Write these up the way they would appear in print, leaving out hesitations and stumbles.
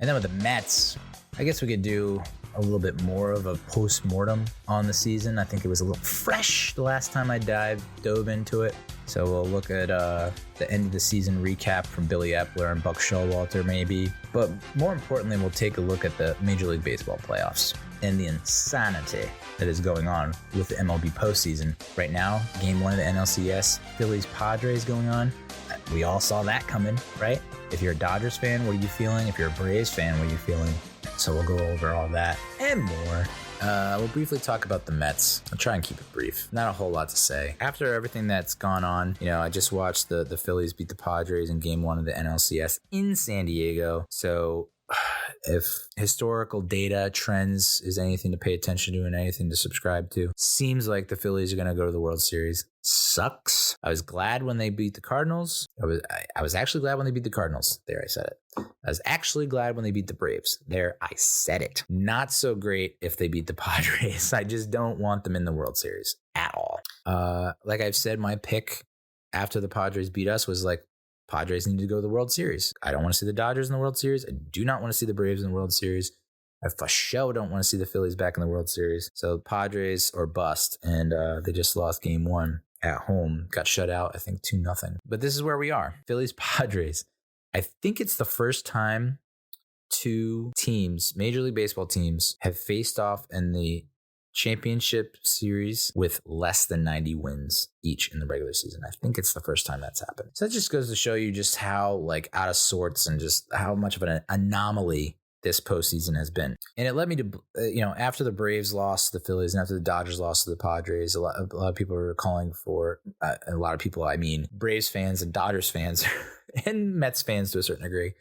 And then with the Mets, I guess we could do a little bit more of a post-mortem on the season. I think it was a little fresh the last time I dove into it. So we'll look at the end of the season recap from Billy Epler and Buck Showalter maybe. But more importantly, we'll take a look at the Major League Baseball playoffs and the insanity that is going on with the MLB postseason. Right now, game 1 of the NLCS, Phillies Padres going on. We all saw that coming, right? If you're a Dodgers fan, what are you feeling? If you're a Braves fan, what are you feeling? So we'll go over all that and more. We'll briefly talk about the Mets. I'll try and keep it brief. Not a whole lot to say. After everything that's gone on, I just watched the Phillies beat the Padres in game 1 of the NLCS in San Diego. So if historical data trends is anything to pay attention to and anything to subscribe to, seems like the Phillies are going to go to the World Series. Sucks. I was glad when they beat the Cardinals. I was actually glad when they beat the Cardinals. There, I said it. I was actually glad when they beat the Braves. There, I said it. Not so great if they beat the Padres. I just don't want them in the World Series at all. Like I've said, my pick after the Padres beat us was like, Padres need to go to the World Series. I don't want to see the Dodgers in the World Series. I do not want to see the Braves in the World Series. I for sure don't want to see the Phillies back in the World Series. So Padres or bust. And they just lost game 1 at home. Got shut out, I think 2-0. But this is where we are. Phillies, Padres. I think it's the first time 2 teams, Major League Baseball teams, have faced off in the championship series with less than 90 wins each in the regular season. I think it's the first time that's happened. So that just goes to show you just how out of sorts and just how much of an anomaly this postseason has been. And it led me to, after the Braves lost to the Phillies and after the Dodgers lost to the Padres, a lot of people are calling for, a lot of people, I mean, Braves fans and Dodgers fans and Mets fans to a certain degree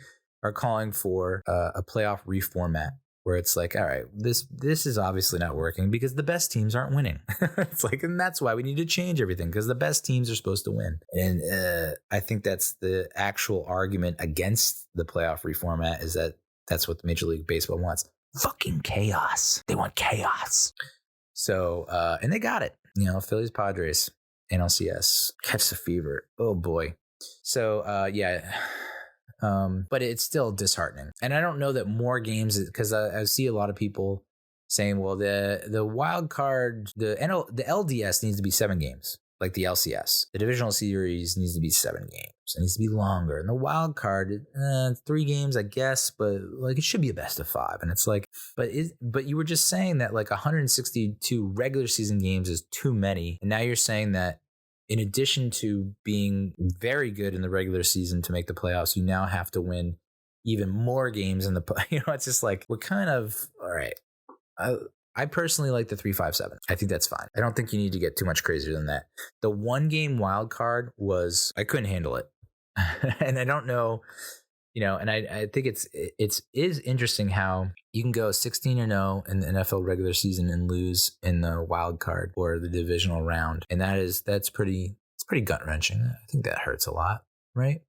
are calling for a playoff reformat, where it's like, all right, this is obviously not working because the best teams aren't winning. It's like, and that's why we need to change everything, because the best teams are supposed to win. And I think that's the actual argument against the playoff reformat, is that that's what the Major League Baseball wants. Fucking chaos. They want chaos. So, and they got it. Phillies, Padres, NLCS, catch the fever. Oh boy. So, yeah. But it's still disheartening. And I don't know that more games, because I see a lot of people saying, well, the wild card, the LDS needs to be 7 games, like the LCS. The divisional series needs to be 7 games. It needs to be longer. And the wild card, 3 games, I guess, but it should be a best of 5. And it's like, but you were just saying that 162 regular season games is too many. And now you're saying that in addition to being very good in the regular season to make the playoffs, you now have to win even more games in the, it's just like, we're kind of, all right. I personally like the 3-5-7. I think that's fine. I don't think you need to get too much crazier than that. The 1-game wild card I couldn't handle it. And I don't know, and I think it is interesting how you can go 16-0 in the NFL regular season and lose in the wild card or the divisional round. And that's pretty gut wrenching. I think that hurts a lot, right?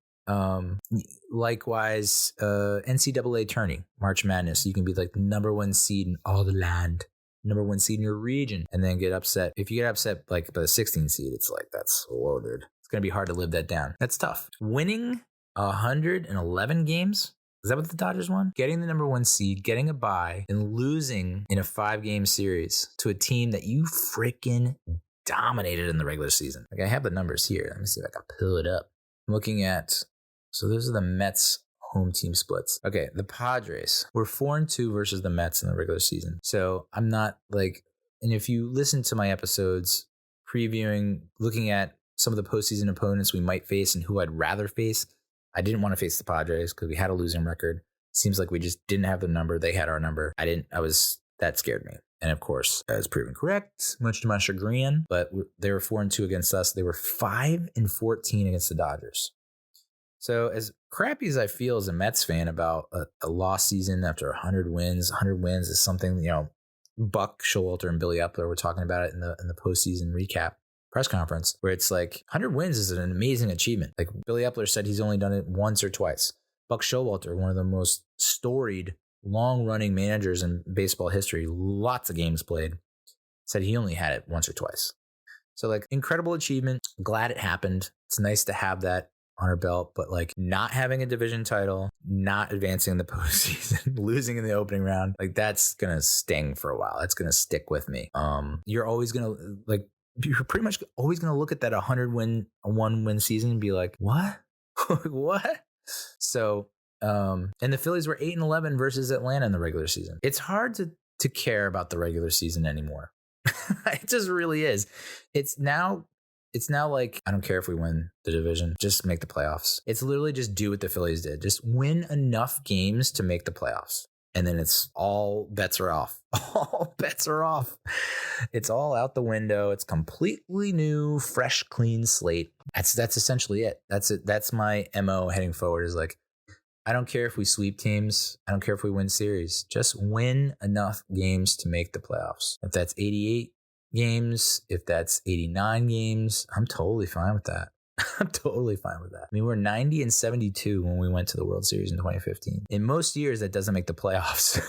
Likewise, NCAA tourney, March Madness. You can be like the number 1 seed in all the land, number 1 seed in your region, and then get upset. If you get upset by the 16 seed, it's like, that's loaded. It's going to be hard to live that down. That's tough. Winning 111 games? Is that what the Dodgers won? Getting the number 1 seed, getting a bye, and losing in a 5-game series to a team that you freaking dominated in the regular season. I have the numbers here. Let me see if I can pull it up. I'm looking at, so those are the Mets home team splits. Okay, the Padres were 4-2 versus the Mets in the regular season. So I'm not and if you listen to my episodes previewing, looking at some of the postseason opponents we might face and who I'd rather face, I didn't want to face the Padres because we had a losing record. Seems like we just didn't have the number. They had our number. That scared me. And of course, that was proven correct, much to my chagrin. But they were 4-2 against us. They were 5-14 against the Dodgers. So as crappy as I feel as a Mets fan about a lost season after 100 wins is something, Buck Showalter and Billy Epler were talking about it in the postseason recap press conference, where it's like 100 wins is an amazing achievement. Like Billy Epler said, he's only done it once or twice. Buck Showalter, one of the most storied, long-running managers in baseball history, lots of games played, said he only had it once or twice. So incredible achievement. Glad it happened. It's nice to have that on our belt, but like not having a division title, not advancing in the postseason, losing in the opening round, like that's gonna sting for a while. That's gonna stick with me. You're pretty much always gonna look at that 1 win season and be like, what? What? So, and the Phillies were 8-11 versus Atlanta in the regular season. It's hard to care about the regular season anymore. It just really is. It's now like, I don't care if we win the division, just make the playoffs. It's literally just do what the Phillies did. Just win enough games to make the playoffs. And then it's all bets are off. All bets are off. It's all out the window. It's completely new, fresh, clean slate. That's essentially it. That's it. That's my MO heading forward, is like, I don't care if we sweep teams. I don't care if we win series. Just win enough games to make the playoffs. If that's 88 games, if that's 89 games, I'm totally fine with that. I'm totally fine with that. I mean, we're 90-72 when we went to the World Series in 2015. In most years, that doesn't make the playoffs.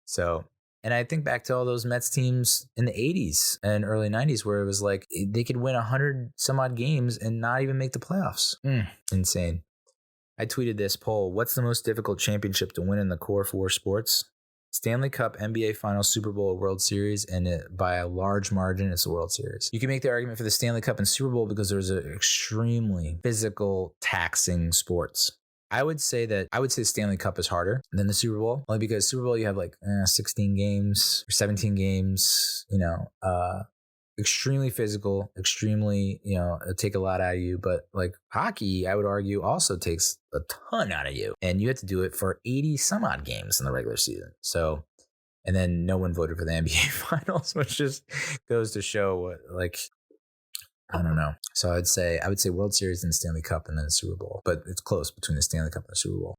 So, and I think back to all those Mets teams in the 80s and early 90s where it was like they could win 100 some odd games and not even make the playoffs. Insane. I tweeted this poll: what's the most difficult championship to win in the core four sports? Stanley Cup, NBA Finals, Super Bowl, World Series, and by a large margin, it's the World Series. You can make the argument for the Stanley Cup and Super Bowl because there's an extremely physical, taxing sports. I would say the Stanley Cup is harder than the Super Bowl, only because Super Bowl you have like 16 games or 17 games, extremely physical, extremely, take a lot out of you. But like hockey, I would argue, also takes a ton out of you. And you have to do it for 80 some odd games in the regular season. So, and then no one voted for the NBA Finals, which just goes to show what, like, I don't know. So I would say World Series and Stanley Cup and then Super Bowl. But it's close between the Stanley Cup and the Super Bowl.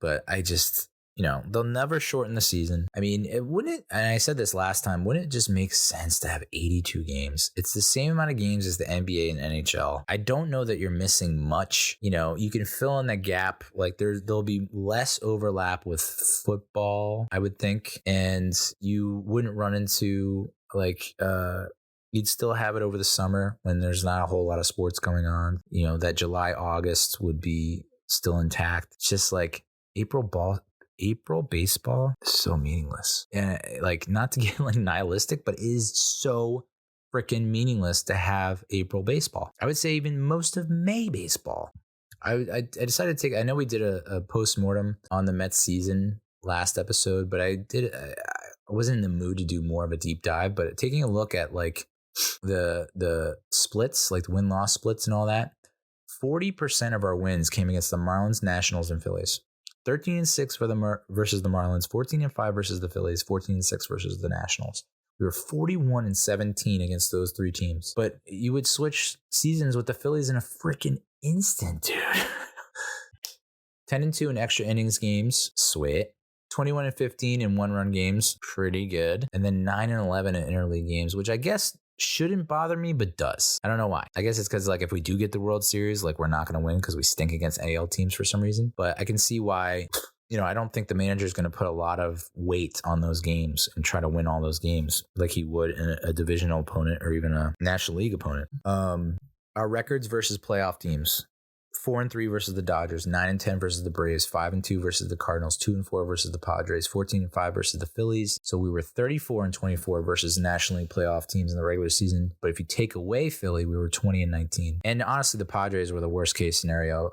But I just... they'll never shorten the season. I mean, and I said this last time, wouldn't it just make sense to have 82 games? It's the same amount of games as the NBA and NHL. I don't know that you're missing much. You can fill in the gap. Like there'll be less overlap with football, I would think. And you wouldn't run into you'd still have it over the summer when there's not a whole lot of sports going on. That July, August would be still intact. It's just like April baseball is so meaningless. And like, not to get like nihilistic, but it is so freaking meaningless to have April baseball. I would say even most of May baseball. I decided to I know we did a post-mortem on the Mets season last episode, but I wasn't in the mood to do more of a deep dive, but taking a look at like the splits, like the win-loss splits and all that, 40% of our wins came against the Marlins, Nationals, and Phillies. 13-6 for versus the Marlins, 14-5 versus the Phillies, 14-6 versus the Nationals. We were 41-17 against those three teams. But you would switch seasons with the Phillies in a freaking instant, dude. 10-2 in extra innings games, sweet. 21-15 in one-run games, pretty good. And then 9-11 in interleague games, which I guess shouldn't bother me, but does. I don't know why. I guess it's because like if we do get the World Series, like we're not going to win because we stink against AL teams for some reason. But I can see why, I don't think the manager is going to put a lot of weight on those games and try to win all those games like he would in a divisional opponent or even a National League opponent. Our records versus playoff teams. 4-3 versus the Dodgers, 9-10 versus the Braves, 5-2 versus the Cardinals, 2-4 versus the Padres, 14-5 versus the Phillies. So we were 34-24 versus National League playoff teams in the regular season. But if you take away Philly, we were 20-19. And honestly, the Padres were the worst case scenario.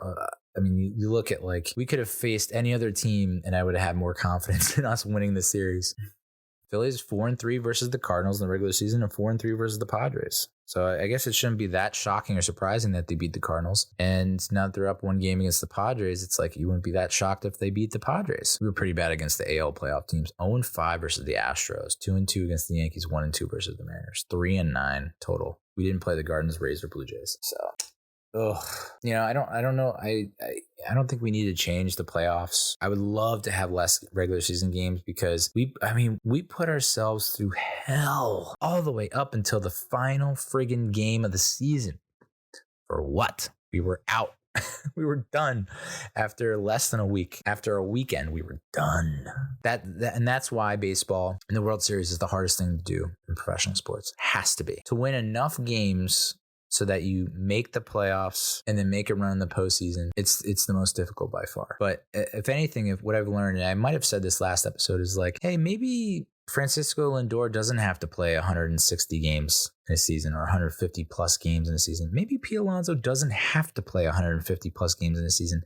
I mean, you look at like we could have faced any other team, and I would have had more confidence in us winning the series. Phillies 4-3 versus the Cardinals in the regular season and 4-3 versus the Padres. So I guess it shouldn't be that shocking or surprising that they beat the Cardinals. And now that they're up one game against the Padres, it's like you wouldn't be that shocked if they beat the Padres. We were pretty bad against the AL playoff teams. 0-5 versus the Astros, 2-2 against the Yankees, 1-2 versus the Mariners, 3-9 total. We didn't play the Guardians, Rays, or Blue Jays. So I don't know. I don't think we need to change the playoffs. I would love to have less regular season games because we put ourselves through hell all the way up until the final friggin' game of the season. For what? We were out. We were done after less than a week. After a weekend, we were done. And that's why baseball and the World Series is the hardest thing to do in professional sports. Has to be. To win enough games so that you make the playoffs and then make a run in the postseason, it's the most difficult by far. But if anything, if what I've learned, and I might have said this last episode, is like, hey, maybe Francisco Lindor doesn't have to play 160 games in a season or 150 plus games in a season. Maybe Pete Alonso doesn't have to play 150 plus games in a season.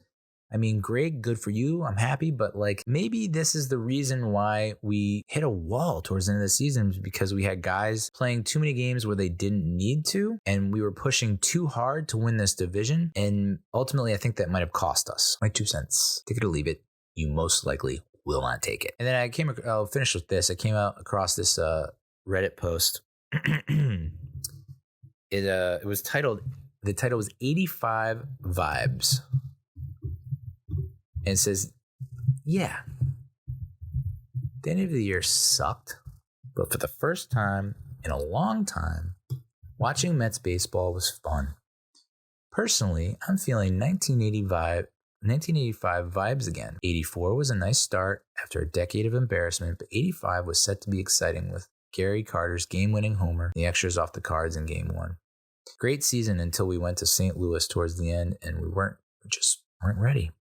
I mean, Greg, good for you. I'm happy. But like, maybe this is the reason why we hit a wall towards the end of the season, because we had guys playing too many games where they didn't need to. And we were pushing too hard to win this division. And ultimately, I think that might have cost us. My 2 cents. Take it or leave it. You most likely will not take it. And then I'll finish with this. I came out across this Reddit post. It was titled, the title was 85 Vibes. And it says, yeah, the end of the year sucked, but for the first time in a long time, watching Mets baseball was fun. Personally, I'm feeling 1985 vibes again. 84 was a nice start after a decade of embarrassment, but 85 was set to be exciting with Gary Carter's game-winning homer, the extras off the cards in Game 1. Great season until we went to St. Louis towards the end, and we just weren't ready.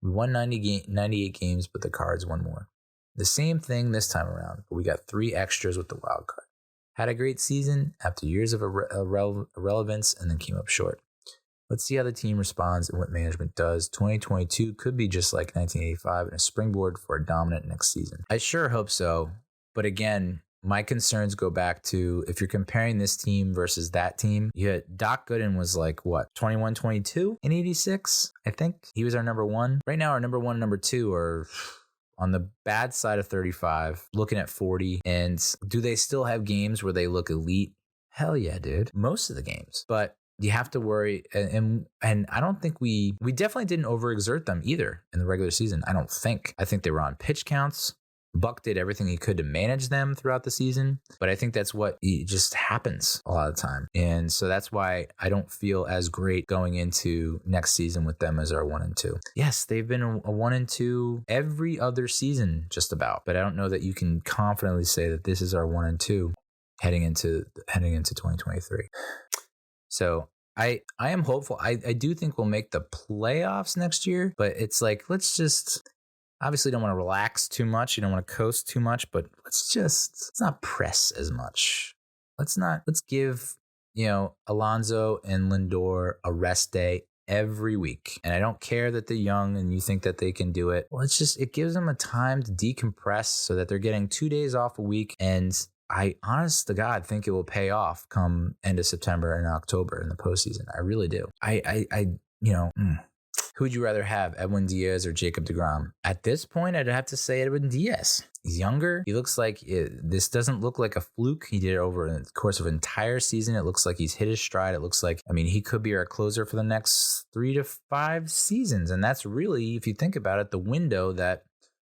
We won 98 games, but the Cards won more. The same thing this time around, but we got 3 extras with the wild card. Had a great season after years of irrelevance and then came up short. Let's see how the team responds and what management does. 2022 could be just like 1985 and a springboard for a dominant next season. I sure hope so, but again, my concerns go back to, if you're comparing this team versus that team, Doc Gooden was like, what, 21, 22 in 86? I think he was our number 1. Right now, our number 1 and number 2 are on the bad side of 35, looking at 40. And do they still have games where they look elite? Hell yeah, dude. Most of the games. But you have to worry. And I don't think we definitely didn't overexert them either in the regular season. I don't think. I think they were on pitch counts. Buck did everything he could to manage them throughout the season, but I think that's what just happens a lot of the time. And so that's why I don't feel as great going into next season with them as our 1 and 2. Yes, they've been a 1 and 2 every other season just about, but I don't know that you can confidently say that this is our 1 and 2 heading into 2023. So I am hopeful. I do think we'll make the playoffs next year, but it's like, let's just... Obviously, don't want to relax too much. You don't want to coast too much, but let's not press as much. Let's give, Alonso and Lindor a rest day every week. And I don't care that they're young and you think that they can do it. Well, it gives them a time to decompress so that they're getting 2 days off a week. And I, honest to God, think it will pay off come end of September and October in the postseason. I really do. Who would you rather have, Edwin Diaz or Jacob deGrom? At this point, I'd have to say Edwin Diaz. He's younger. He looks like this doesn't look like a fluke. He did it over the course of an entire season. It looks like he's hit his stride. It looks like, he could be our closer for the next 3 to 5 seasons. And that's really, if you think about it, the window that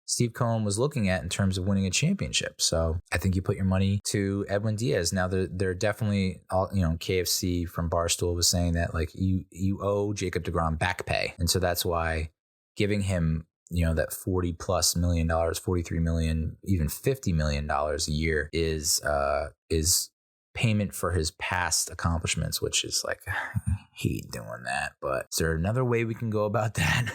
Steve Cohen was looking at in terms of winning a championship. So I think you put your money to Edwin Diaz. Now they're definitely all, KFC from Barstool was saying that like you owe Jacob deGrom back pay. And so that's why giving him, that $40+ million, $43 million, even $50 million a year is payment for his past accomplishments, which is like, I hate doing that, but is there another way we can go about that?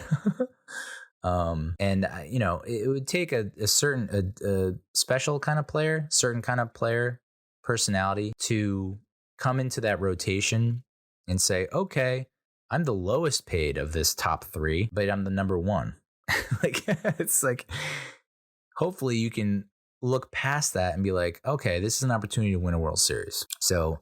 It would take a certain special kind of player, certain kind of player personality to come into that rotation and say, okay, I'm the lowest paid of this top 3, but I'm the number 1. Like, it's like, hopefully you can look past that and be like, okay, this is an opportunity to win a World Series. So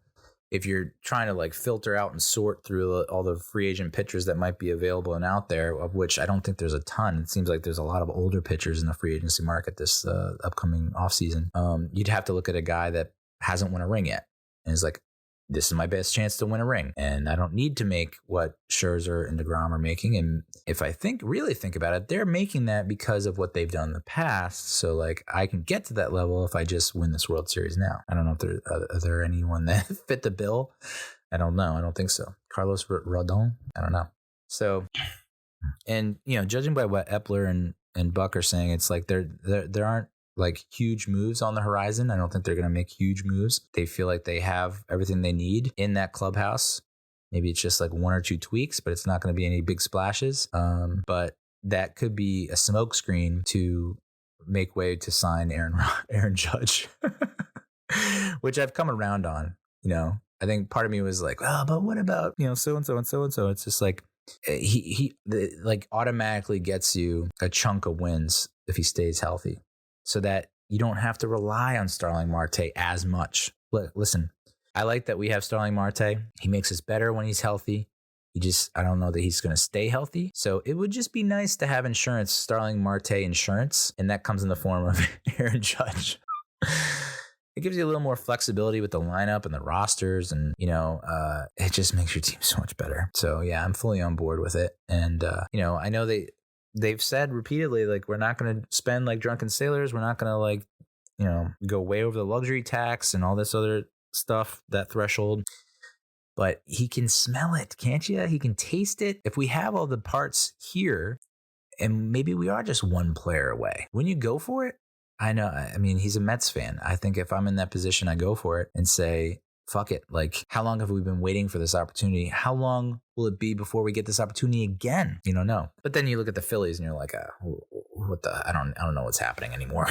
if you're trying to like filter out and sort through all the free agent pitchers that might be available and out there, of which I don't think there's a ton. It seems like there's a lot of older pitchers in the free agency market this upcoming offseason. You'd have to look at a guy that hasn't won a ring yet and is like, this is my best chance to win a ring. And I don't need to make what Scherzer and DeGrom are making. And if I really think about it, they're making that because of what they've done in the past. So like I can get to that level if I just win this World Series now. I don't know if are there anyone that fit the bill. I don't know. I don't think so. Carlos Rodon? I don't know. So, and judging by what Epler and Buck are saying, it's like there aren't like huge moves on the horizon. I don't think they're going to make huge moves. They feel like they have everything they need in that clubhouse. Maybe it's just like one or two tweaks, but it's not going to be any big splashes. But that could be a smokescreen to make way to sign Aaron Judge, which I've come around on. I think part of me was like, oh, but what about so and so and so and so? It's just like he like automatically gets you a chunk of wins if he stays healthy, so that you don't have to rely on Starling Marte as much. Listen, I like that we have Starling Marte. He makes us better when he's healthy. I don't know that he's going to stay healthy. So it would just be nice to have insurance, Starling Marte insurance, and that comes in the form of Aaron Judge. It gives you a little more flexibility with the lineup and the rosters, and it just makes your team so much better. So yeah, I'm fully on board with it. And I know they've said repeatedly, like, we're not going to spend like drunken sailors. We're not going to like go way over the luxury tax and all this other stuff, that threshold. But he can smell it, can't you? He can taste it. If we have all the parts here, and maybe we are just one player away, when you go for it, I know, I mean, he's a Mets fan. I think if I'm in that position, I go for it and say, fuck it. Like, how long have we been waiting for this opportunity? How long will it be before we get this opportunity again? No. But then you look at the Phillies and you're like, I don't know what's happening anymore.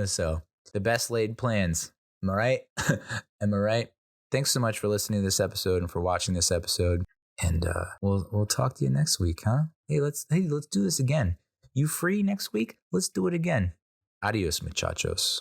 So the best laid plans. Am I right? Am I right? Thanks so much for listening to this episode and for watching this episode. And we'll talk to you next week, huh? Hey, let's do this again. You free next week? Let's do it again. Adios, muchachos.